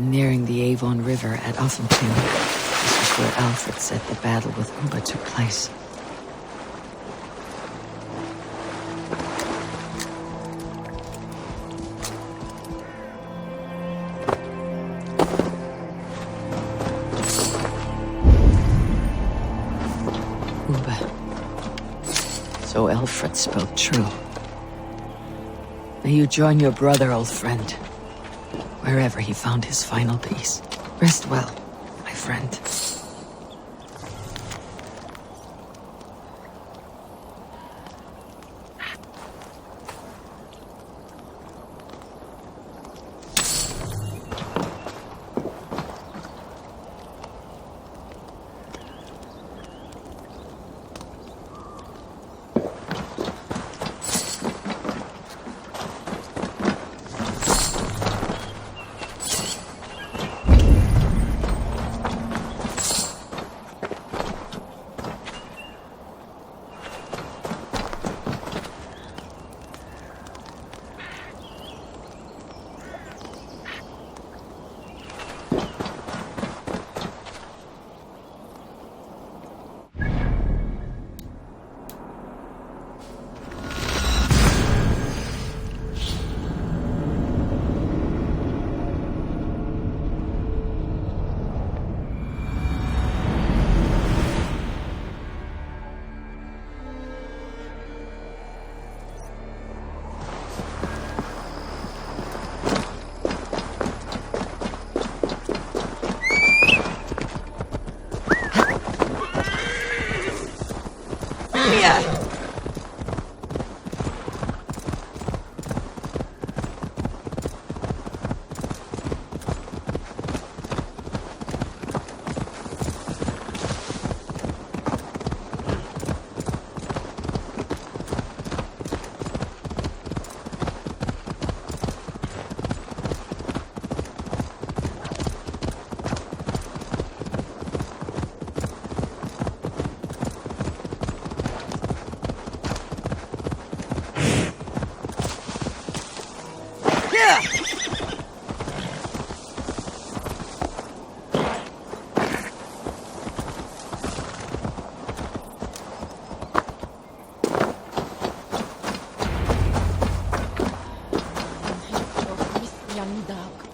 I'm nearing the Avon River at Offenton. This is where Alfred said the battle with Uba took place. So Alfred spoke true. May you join your brother, old friend, wherever he found his final peace. Rest well, my friend.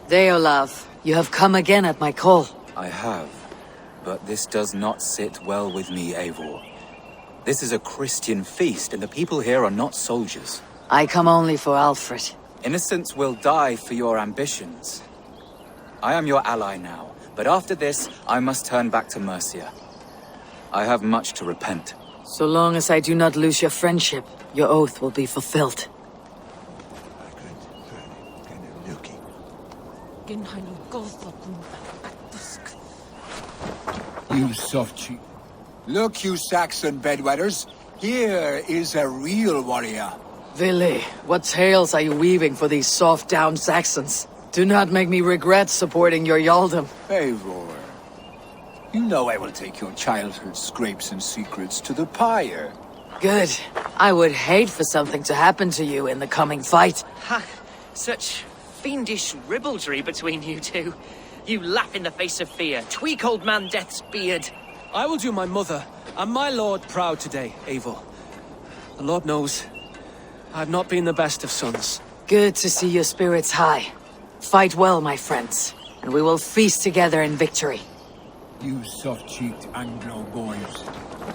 Deolav, you have come again at my call. I have, but this does not sit well with me, Eivor. This is a Christian feast, and the people here are not soldiers. I come only for Alfred. Innocents will die for your ambitions. I am your ally now, but after this, I must turn back to Mercia. I have much to repent. So long as I do not lose your friendship, your oath will be fulfilled. You soft cheek. Look, you Saxon bedwetters. Here is a real warrior. Vili, what tales are you weaving for these soft-down Saxons? Do not make me regret supporting your Yaldom. Eivor, you know I will take your childhood scrapes and secrets to the pyre. Good. I would hate for something to happen to you in the coming fight. Ha! Such fiendish ribaldry between you two. You laugh in the face of fear, tweak old man Death's beard. I will do my mother and my lord proud today, Eivor. The Lord knows, I've not been the best of sons. Good to see your spirits high. Fight well, my friends, and we will feast together in victory. You soft-cheeked Anglo boys.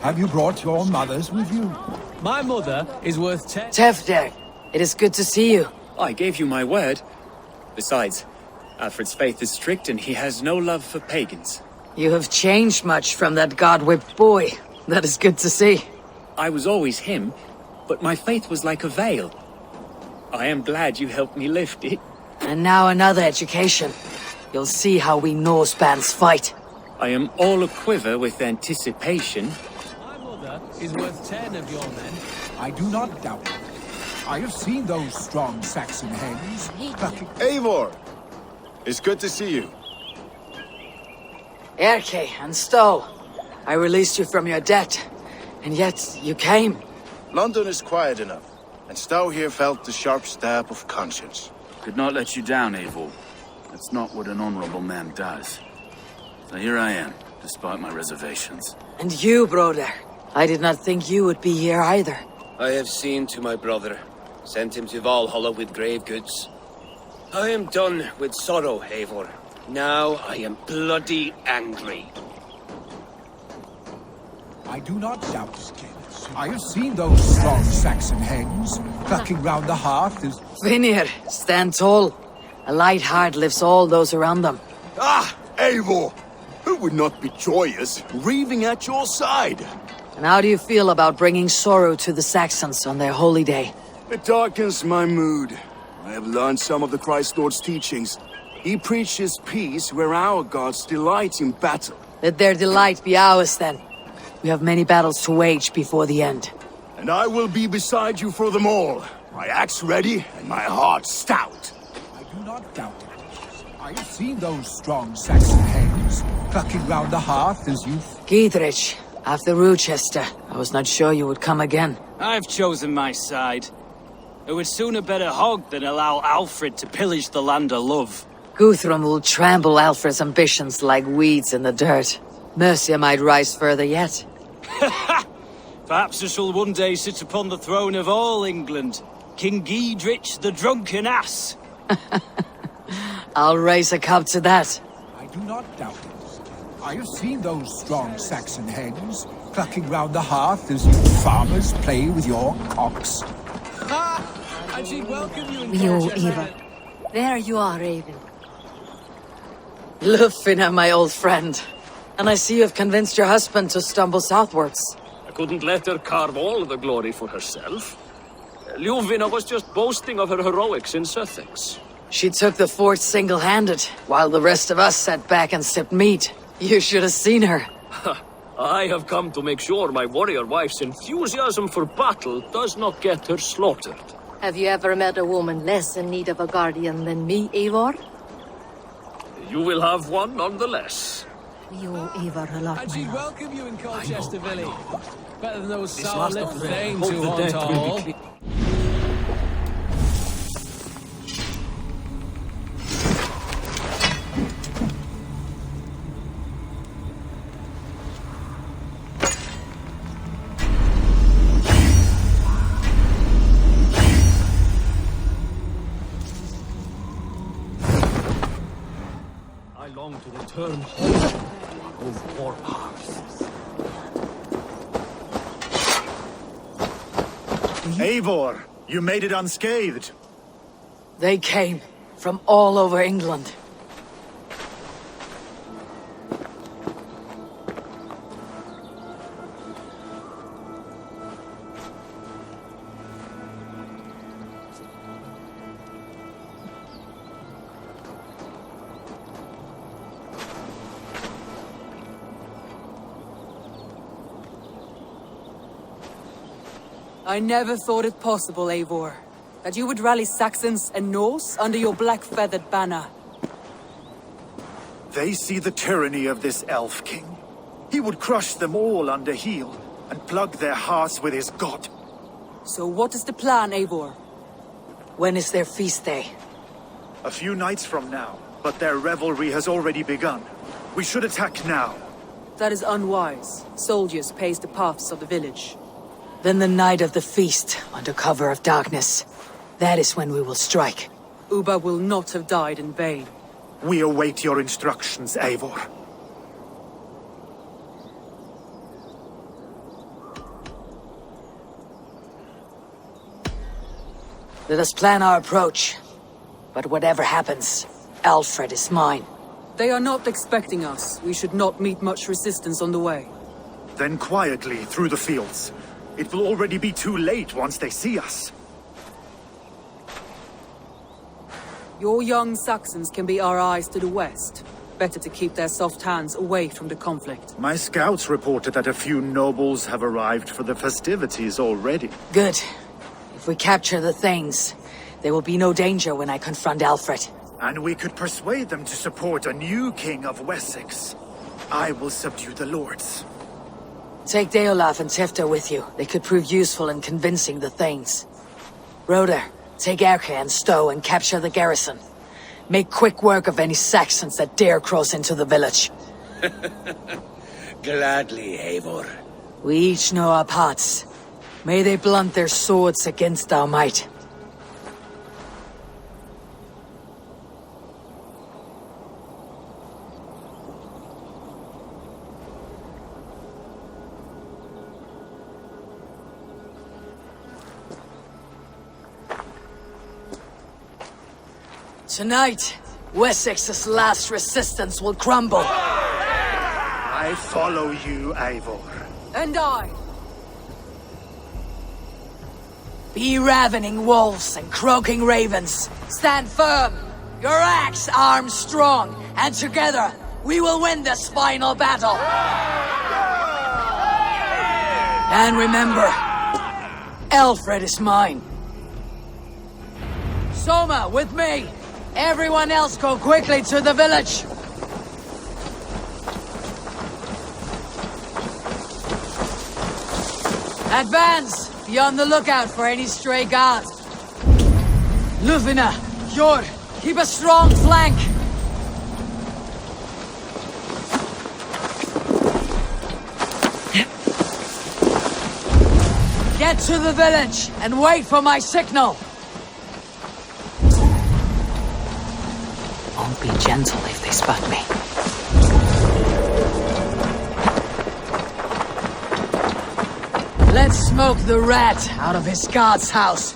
Have you brought your mothers with you? My mother is worth 10... Tevder, it is good to see you. I gave you my word. Besides, Alfred's faith is strict and he has no love for pagans. You have changed much from that god-whipped boy. That is good to see. I was always him, but my faith was like a veil. I am glad you helped me lift it. And now another education. You'll see how we Norsebans fight. I am all aquiver with anticipation. My mother is worth 10 of your men. I do not doubt it. I have seen those strong Saxon hands. Eivor! It's good to see you. Erke and Stowe, I released you from your debt, and yet you came. London is quiet enough, and Stow here felt the sharp stab of conscience. Could not let you down, Eivor. That's not what an honorable man does. So here I am, despite my reservations. And you, brother. I did not think you would be here either. I have seen to my brother, sent him to Valhalla with grave goods. I am done with sorrow, Eivor. Now I am bloody angry. I do not doubt it, King. I have seen those strong Saxon hens clucking round the hearth as... Vinir, stand tall. A light heart lifts all those around them. Ah, Eivor! Who would not be joyous, raving at your side? And how do you feel about bringing sorrow to the Saxons on their holy day? It darkens my mood. I have learned some of the Christ Lord's teachings. He preaches peace where our gods delight in battle. Let their delight be ours, then. We have many battles to wage before the end. And I will be beside you for them all. My axe ready and my heart stout. I do not doubt it. I have seen those strong Saxon hens clucking round the hearth as you... Gidrich, after Rochester, I was not sure you would come again. I've chosen my side. I would sooner bet a hog than allow Alfred to pillage the land of love. Guthrum will trample Alfred's ambitions like weeds in the dirt. Mercia might rise further yet. Perhaps I shall one day sit upon the throne of all England. King Gidrich the drunken ass. I'll raise a cup to that. I do not doubt it. I have seen those strong Saxon hens clucking round the hearth as you farmers play with your cocks. And she'd welcome you in Yo, Eva. There you are, Raven. Lufina, my old friend. And I see you have convinced your husband to stumble southwards. I couldn't let her carve all the glory for herself. Ljuvina was just boasting of her heroics in Sussex. She took the fort single-handed, while the rest of us sat back and sipped mead. You should have seen her. I have come to make sure my warrior wife's enthusiasm for battle does not get her slaughtered. Have you ever met a woman less in need of a guardian than me, Eivor? You will have one nonetheless. You, Eivor, a lot. And she'd welcome you in Colchester Village. Better than those sour-lipped thanes who haunt our hall. I long to return home of war powers. Eivor, you made it unscathed. They came from all over England. I never thought it possible, Eivor, that you would rally Saxons and Norse under your black-feathered banner. They see the tyranny of this elf king. He would crush them all under heel and plug their hearts with his god. So what is the plan, Eivor? When is their feast day? A few nights from now, but their revelry has already begun. We should attack now. That is unwise. Soldiers pace the paths of the village. Then the night of the feast, under cover of darkness. That is when we will strike. Uba will not have died in vain. We await your instructions, Eivor. Let us plan our approach. But whatever happens, Alfred is mine. They are not expecting us. We should not meet much resistance on the way. Then quietly through the fields. It will already be too late once they see us. Your young Saxons can be our eyes to the west. Better to keep their soft hands away from the conflict. My scouts reported that a few nobles have arrived for the festivities already. Good. If we capture the Thanes, there will be no danger when I confront Alfred. And we could persuade them to support a new king of Wessex. I will subdue the lords. Take Deolaf and Tifta with you. They could prove useful in convincing the Thanes. Roder, take Erke and Stowe and capture the garrison. Make quick work of any Saxons that dare cross into the village. Gladly, Eivor. We each know our parts. May they blunt their swords against our might. Tonight, Wessex's last resistance will crumble. I follow you, Eivor. And I. Be ravening wolves and croaking ravens. Stand firm. Your axe armed strong, and together we will win this final battle. And remember, Alfred is mine. Soma, with me. Everyone else go quickly to the village. Advance! Be on the lookout for any stray guards. Lufina, Jord, keep a strong flank. Get to the village and wait for my signal. Won't be gentle if they spot me. Let's smoke the rat out of his guard's house.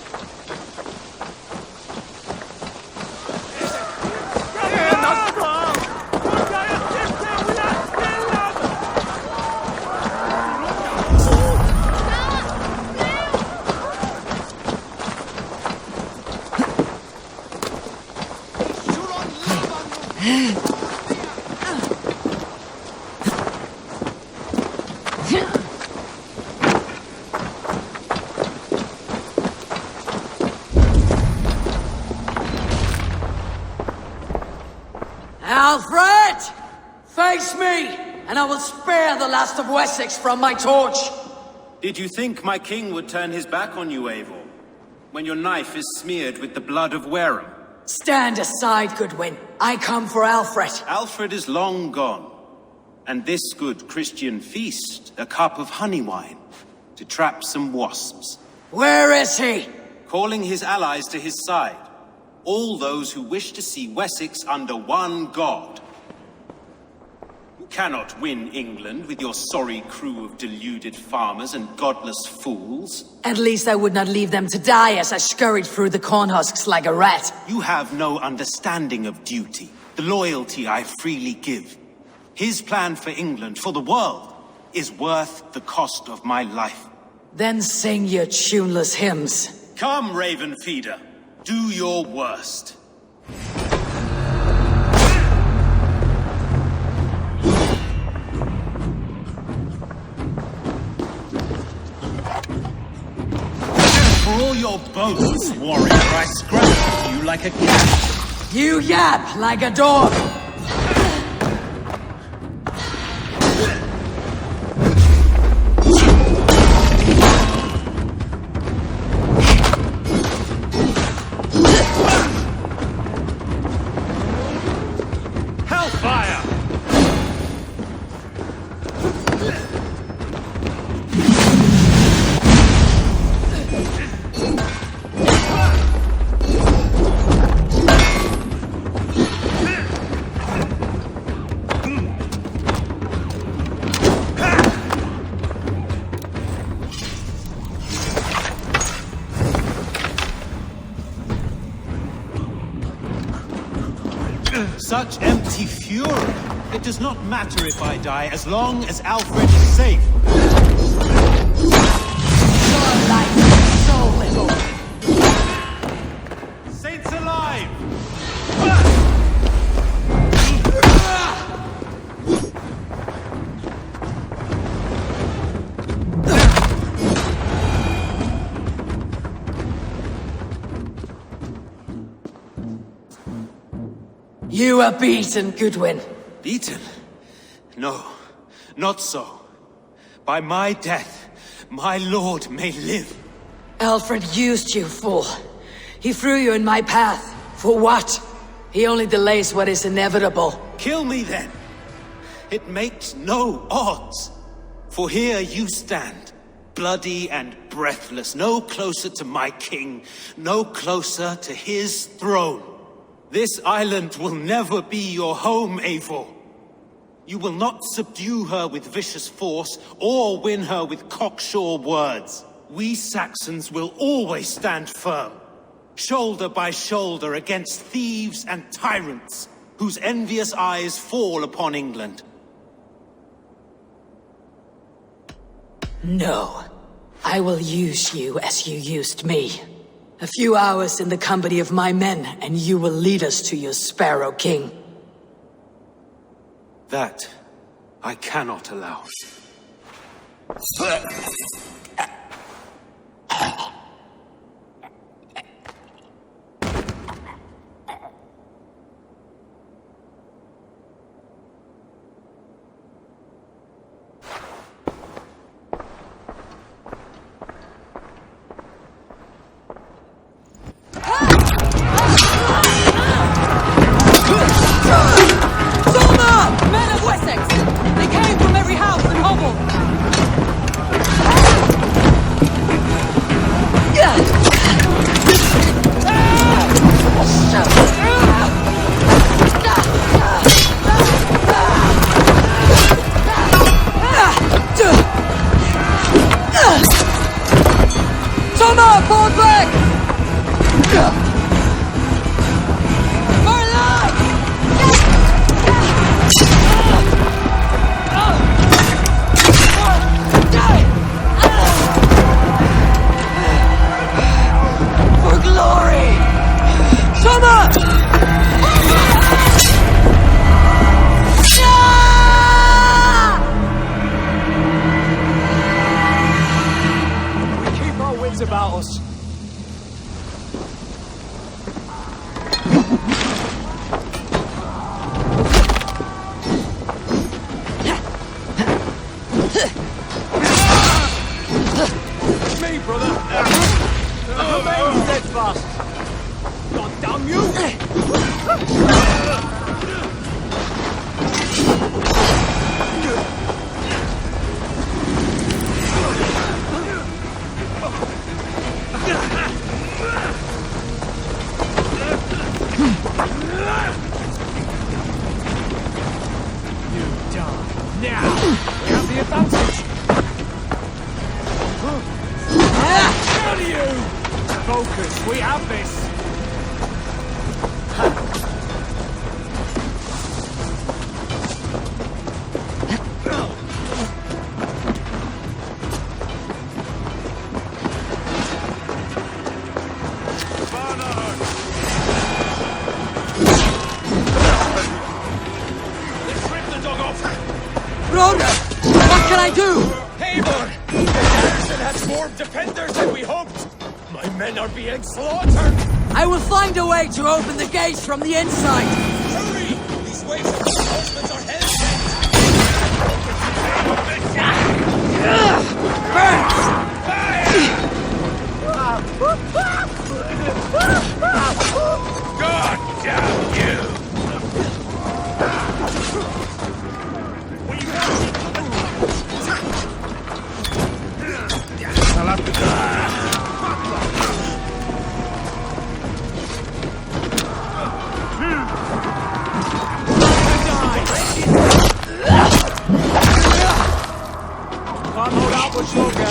Alfred! Face me, and I will spare the last of Wessex from my torch. Did you think my king would turn his back on you, Eivor? When your knife is smeared with the blood of Wareham? Stand aside, Goodwin. I come for Alfred. Alfred is long gone. And this good Christian feast, a cup of honey wine, to trap some wasps. Where is he? Calling his allies to his side. All those who wish to see Wessex under one god. You cannot win England with your sorry crew of deluded farmers and godless fools. At least I would not leave them to die as I scurried through the corn husks like a rat. You have no understanding of duty, the loyalty I freely give. His plan for England, for the world, is worth the cost of my life. Then sing your tuneless hymns. Come, Raven Feeder. Do your worst. For all your boasts, warrior, I scratch at you like a cat. You yap like a dog. Such empty fury. It does not matter if I die, as long as Alfred is safe. Your life is so little. Saints alive! You are beaten, Goodwin. Beaten? No, not so. By my death, my lord may live. Alfred used you, fool. He threw you in my path. For what? He only delays what is inevitable. Kill me then. It makes no odds. For here you stand, bloody and breathless, no closer to my king, no closer to his throne. This island will never be your home, Eivor. You will not subdue her with vicious force, or win her with cocksure words. We Saxons will always stand firm, shoulder by shoulder against thieves and tyrants, whose envious eyes fall upon England. No. I will use you as you used me. A few hours in the company of my men, and you will lead us to your Sparrow King. That I cannot allow. About us. Me, brother. Remain steadfast. God damn you! Focus, we have this! Let's rip the dog off! Rhoda! What can I do? Eivor! The garrison has more defenders than we hoped! My men are being slaughtered! I will find a way to open the gates from the inside! Hurry! These waves of reinforcements are hell-bent! God damn you! I'll have to die. Can't hold out much longer.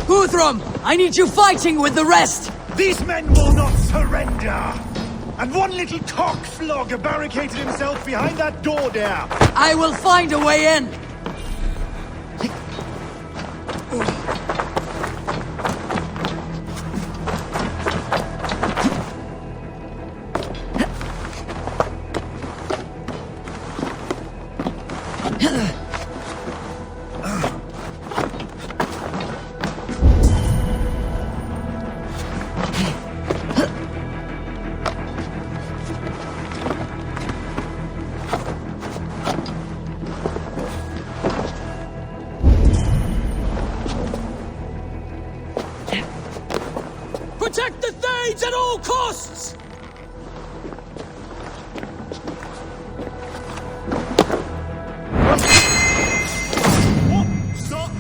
Guthrum! I need you fighting with the rest! These men will not surrender! And one little cock flogger barricaded himself behind that door there! I will find a way in! Protect the Thanes at all costs! Stop!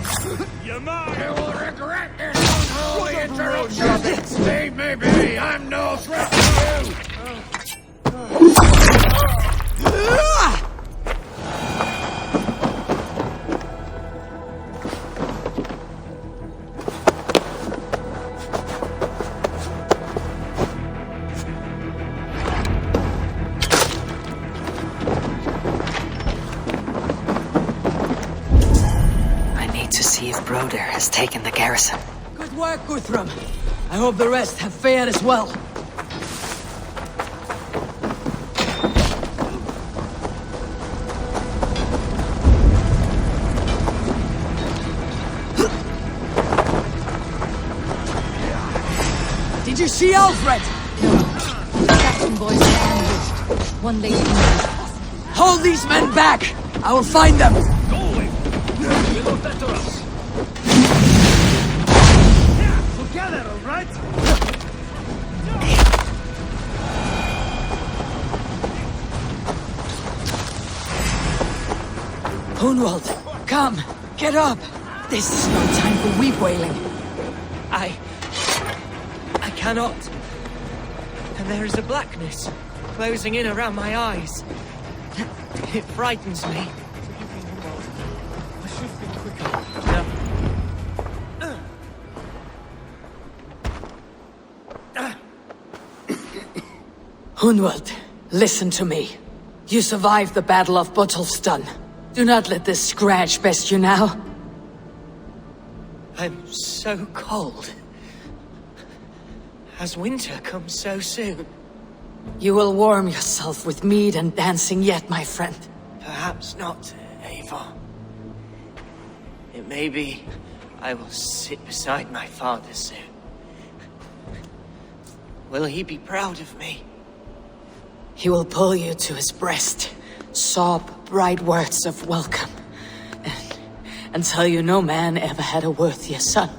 You're mine! You will regret this unholy interruption! Leave me be! I'm no threat to you! Broder has taken the garrison. Good work, Guthrum. I hope the rest have fared as well. Did you see Alfred? No. Saxon boys are ambushed. One lady is possible. Hold these men back! I will find them! Together, all right? Hunwald, come! Get up! This is no time for weep wailing. I cannot. And there is a blackness closing in around my eyes. It frightens me. Hunwald, listen to me. You survived the Battle of Botolfston. Do not let this scratch best you now. I'm so cold. Has winter come so soon? You will warm yourself with mead and dancing yet, my friend. Perhaps not, Eivor. It may be I will sit beside my father soon. Will he be proud of me? He will pull you to his breast, sob bright words of welcome, and tell you no man ever had a worthier son.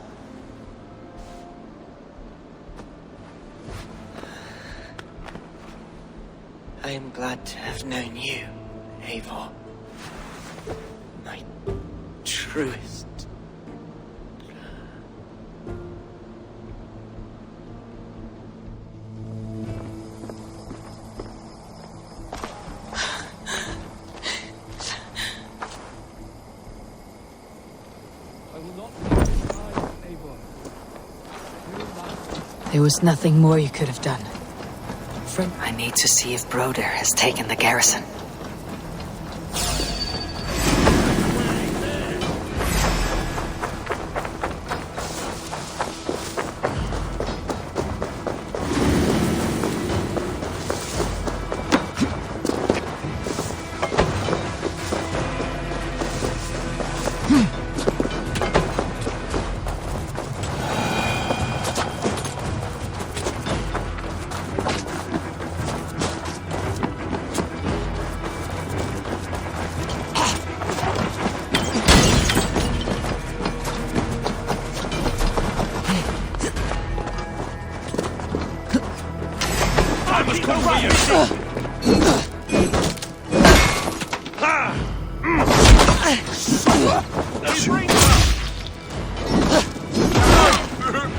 I am glad to have known you, Eivor. My truest. There was nothing more you could have done. Friend, I need to see if Broder has taken the garrison.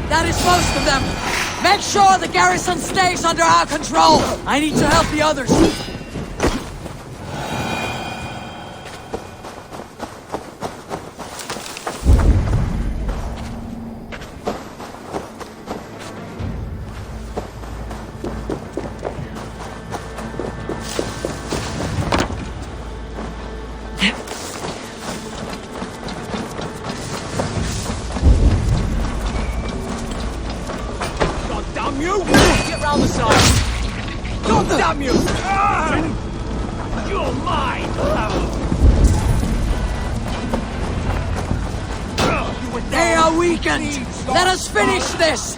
That is most of them! Make sure the garrison stays under our control! I need to help the others! you! Get round the side! God damn you! You're mine! They are weakened! Let us finish this!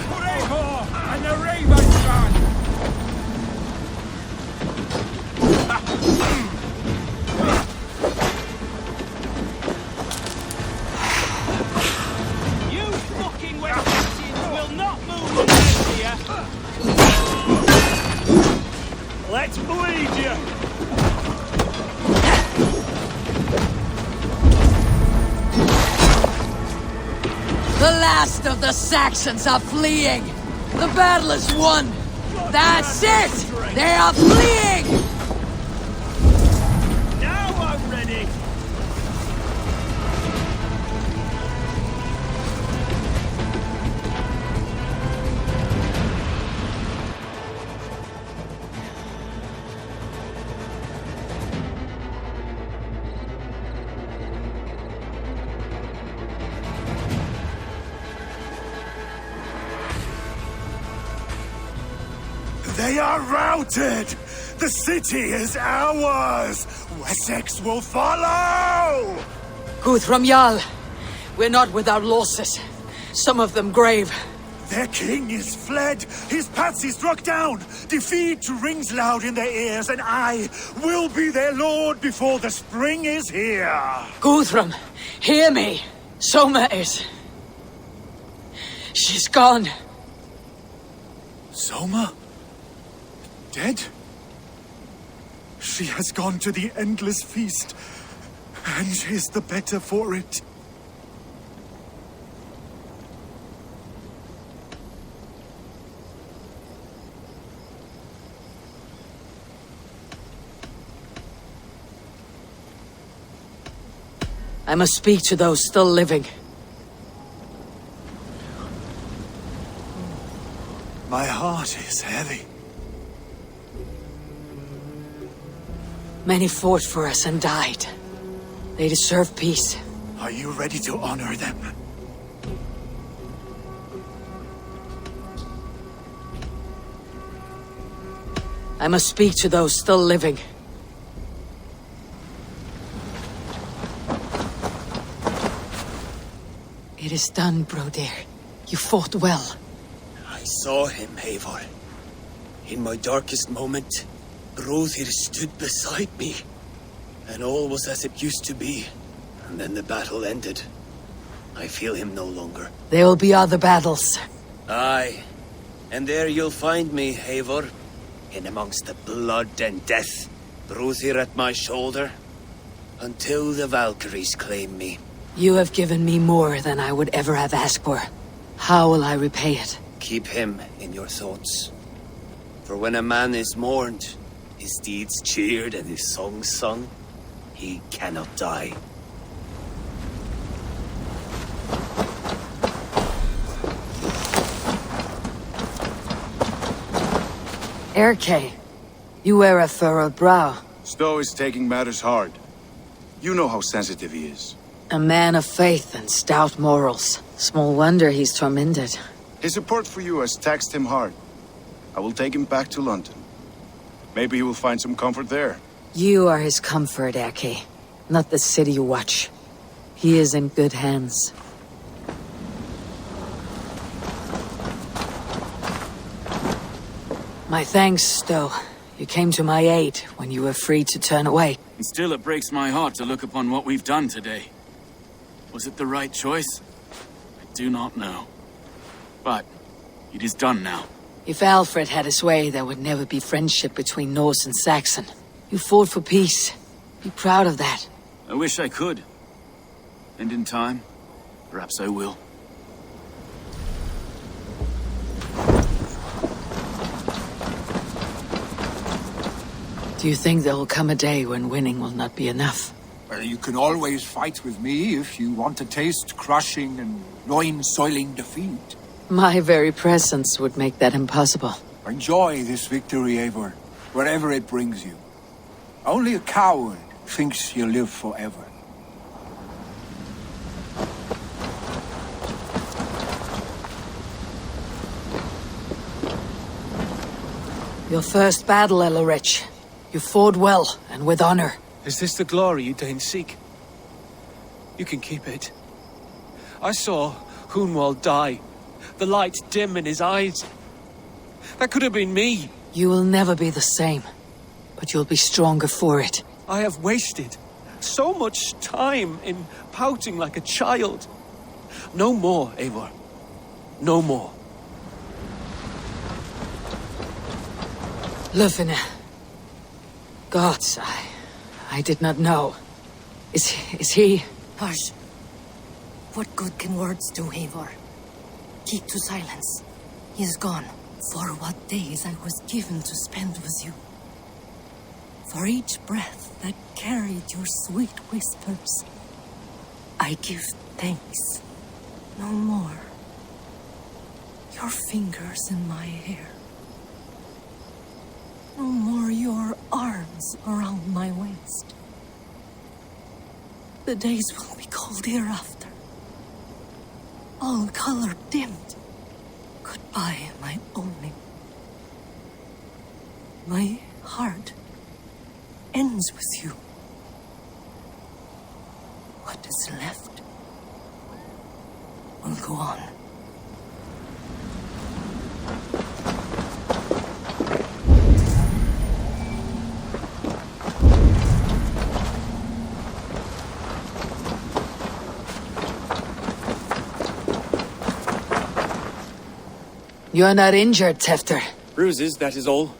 For eivor and the Raven Son! You fucking Western will not move the bed here! Let's bleed you! The last of the Saxons are fleeing! The battle is won! That's it! They are fleeing! Now I'm ready! They are routed! The city is ours! Wessex will follow! Guthrum Jarl, we're not without losses. Some of them grave. Their king is fled! His patsy struck down! Defeat rings loud in their ears, and I will be their lord before the spring is here! Guthrum, hear me! Soma is... She's gone. Soma? Dead? She has gone to the endless feast, and is the better for it. I must speak to those still living. My heart is heavy. Many fought for us and died. They deserve peace. Are you ready to honor them? I must speak to those still living. It is done, Broder. You fought well. I saw him, Eivor. In my darkest moment, Brothir stood beside me. And all was as it used to be. And then the battle ended. I feel him no longer. There will be other battles. Aye. And there you'll find me, Eivor. In amongst the blood and death. Brothir at my shoulder. Until the Valkyries claim me. You have given me more than I would ever have asked for. How will I repay it? Keep him in your thoughts. For when a man is mourned, his deeds cheered and his songs sung, he cannot die. Erke, you wear a furrowed brow. Stowe is taking matters hard. You know how sensitive he is. A man of faith and stout morals. Small wonder he's tormented. His support for you has taxed him hard. I will take him back to London. Maybe he will find some comfort there. You are his comfort, Erke. Not the city you watch. He is in good hands. My thanks, Stowe. You came to my aid when you were free to turn away. And still it breaks my heart to look upon what we've done today. Was it the right choice? I do not know. But it is done now. If Alfred had his way, there would never be friendship between Norse and Saxon. You fought for peace. Be proud of that. I wish I could. And in time, perhaps I will. Do you think there will come a day when winning will not be enough? Well, you can always fight with me if you want to taste crushing and loin-soiling defeat. My very presence would make that impossible. Enjoy this victory, Eivor, wherever it brings you. Only a coward thinks he'll live forever. Your first battle, Elorich. You fought well, and with honor. Is this the glory you deign seek? You can keep it. I saw Hunwald die, the light dim in his eyes. That could have been me. You will never be the same, but you'll be stronger for it. I have wasted so much time in pouting like a child. No more, Eivor. No more. Lufina. Gods, I did not know. Is he... Hush. What good can words do, Eivor? Keep to silence. He is gone. For what days I was given to spend with you. For each breath that carried your sweet whispers, I give thanks. No more. Your fingers in my hair. No more your arms around my waist. The days will be cold hereafter. All color dimmed. Goodbye, my only. My heart ends with you. What is left will go on. You're not injured, Tefter. Bruises, that is all.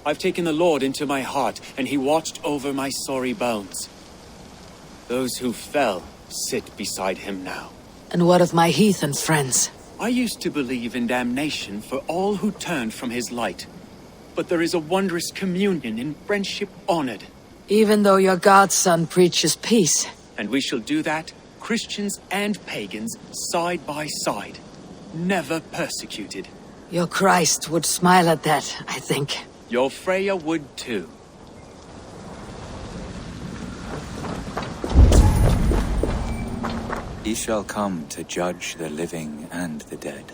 I've taken the Lord into my heart, and he watched over my sorry bones. Those who fell sit beside him now. And what of my heathen friends? I used to believe in damnation for all who turned from his light. But there is a wondrous communion in friendship honored. Even though your godson preaches peace. And we shall do that, Christians and pagans, side by side. Never persecuted. Your Christ would smile at that, I think. Your Freya would too. He shall come to judge the living and the dead.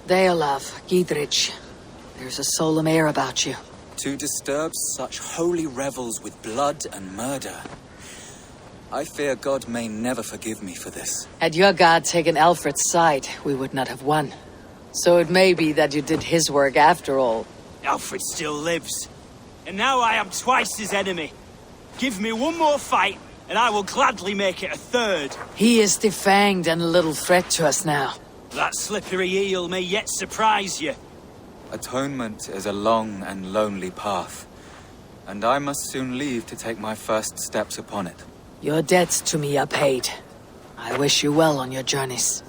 Deolav, Gidrich, there's a solemn air about you. To disturb such holy revels with blood and murder. I fear God may never forgive me for this. Had your god taken Alfred's side, we would not have won. So it may be that you did his work after all. Alfred still lives. And now I am twice his enemy. Give me one more fight, and I will gladly make it a third. He is defanged and a little threat to us now. That slippery eel may yet surprise you. Atonement is a long and lonely path. And I must soon leave to take my first steps upon it. Your debts to me are paid. I wish you well on your journeys.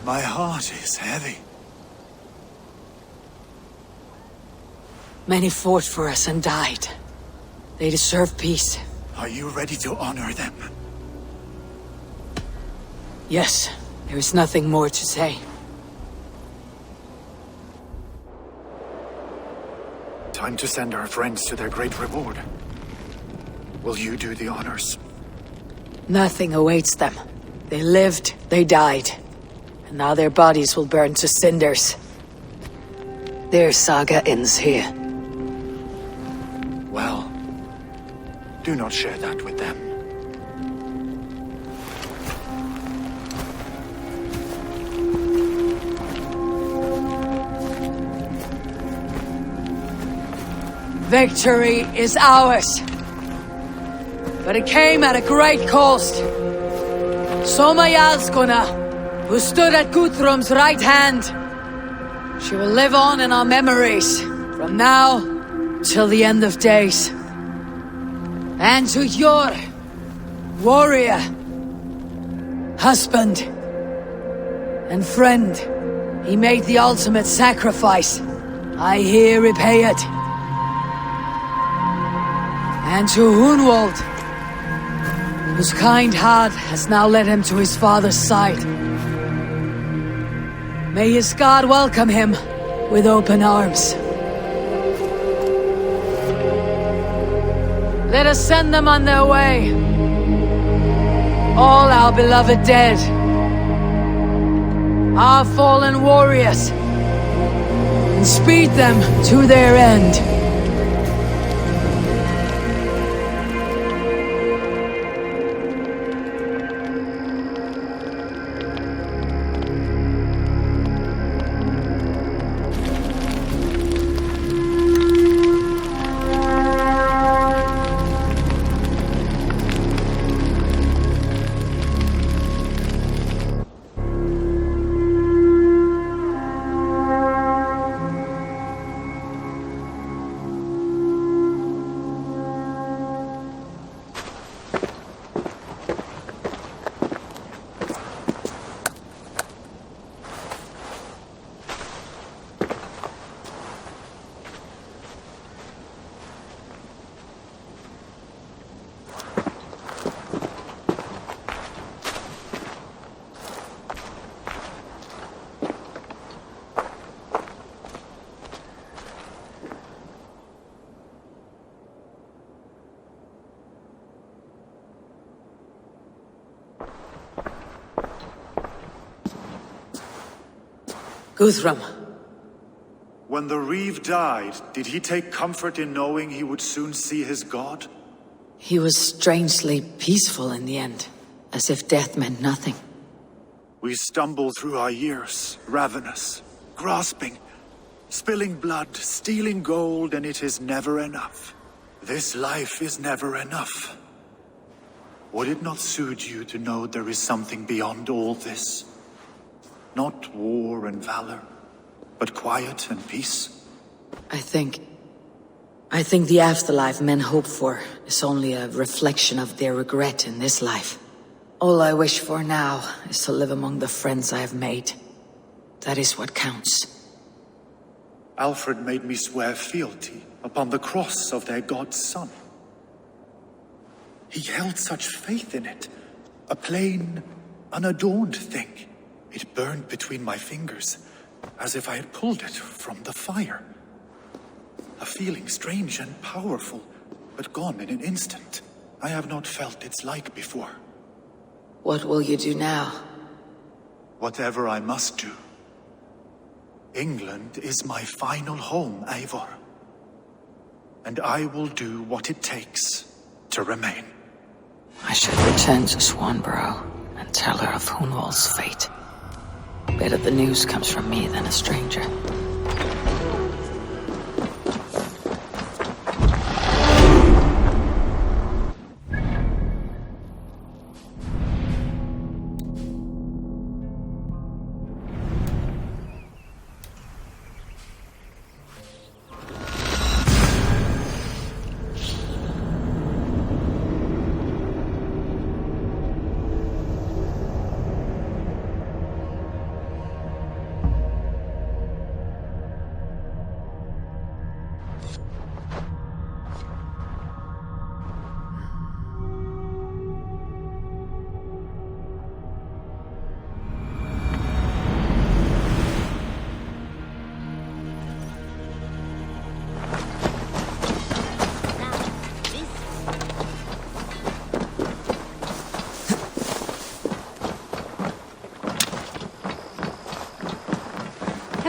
My heart is heavy. Many fought for us and died. They deserve peace. Are you ready to honor them? Yes, there is nothing more to say. Time to send our friends to their great reward. Will you do the honors? Nothing awaits them. They lived, they died. And now their bodies will burn to cinders. Their saga ends here. Well, do not share that with them. Victory is ours. But it came at a great cost. Soma Jarlskona, who stood at Guthrum's right hand. She will live on in our memories, from now till the end of days. And to your warrior, husband, and friend, he made the ultimate sacrifice. I here repay it. And to Hunwald, whose kind heart has now led him to his father's side. May his God welcome him with open arms. Let us send them on their way. All our beloved dead. Our fallen warriors. And speed them to their end. Guthrum. When the Reeve died, did he take comfort in knowing he would soon see his god? He was strangely peaceful in the end, as if death meant nothing. We stumble through our years, ravenous, grasping, spilling blood, stealing gold, and it is never enough. This life is never enough. Would it not soothe you to know there is something beyond all this? Not war and valor, but quiet and peace? I think the afterlife men hope for is only a reflection of their regret in this life. All I wish for now is to live among the friends I have made. That is what counts. Alfred made me swear fealty upon the cross of their god's son. He held such faith in it, a plain, unadorned thing. It burned between my fingers, as if I had pulled it from the fire. A feeling strange and powerful, but gone in an instant. I have not felt its like before. What will you do now? Whatever I must do. England is my final home, Eivor. And I will do what it takes to remain. I should return to Swanborough and tell her of Hunwald's fate. Better the news comes from me than a stranger.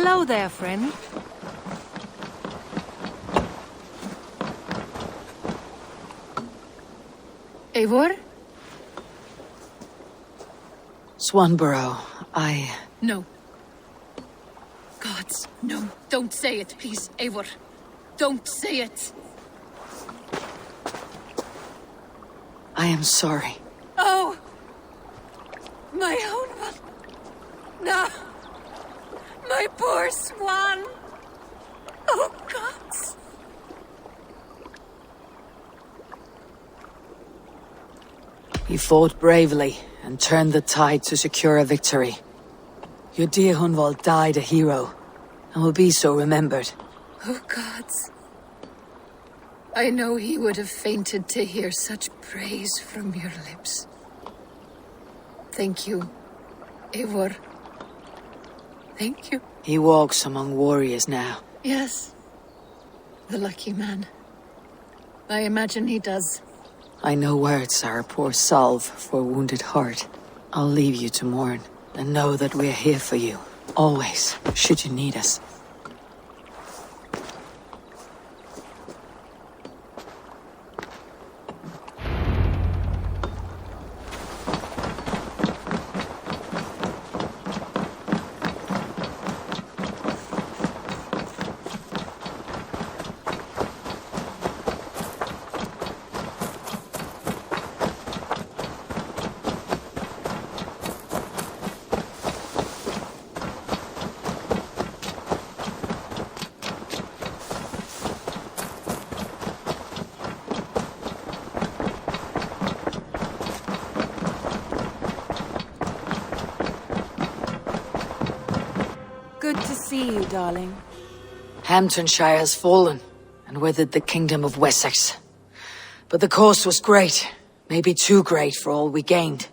Hello there, friend. Eivor? Swanborough, No. Gods, no. Don't say it, please, Eivor. Don't say it. I am sorry. Oh! My own one. No! My poor swan! Oh, gods! You fought bravely and turned the tide to secure a victory. Your dear Hunwald died a hero, and will be so remembered. Oh, gods. I know he would have fainted to hear such praise from your lips. Thank you, Eivor. Thank you. He walks among warriors now. Yes. The lucky man. I imagine he does. I know words are a poor salve for a wounded heart. I'll leave you to mourn, and know that we're here for you, always, should you need us. Good to see you, darling. Hamptonshire has fallen, and with it the kingdom of Wessex. But the cost was great, maybe too great for all we gained.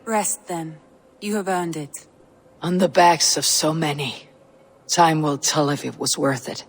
Rest then. You have earned it. On the backs of so many. Time will tell if it was worth it.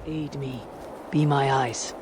Aid me. Be my eyes.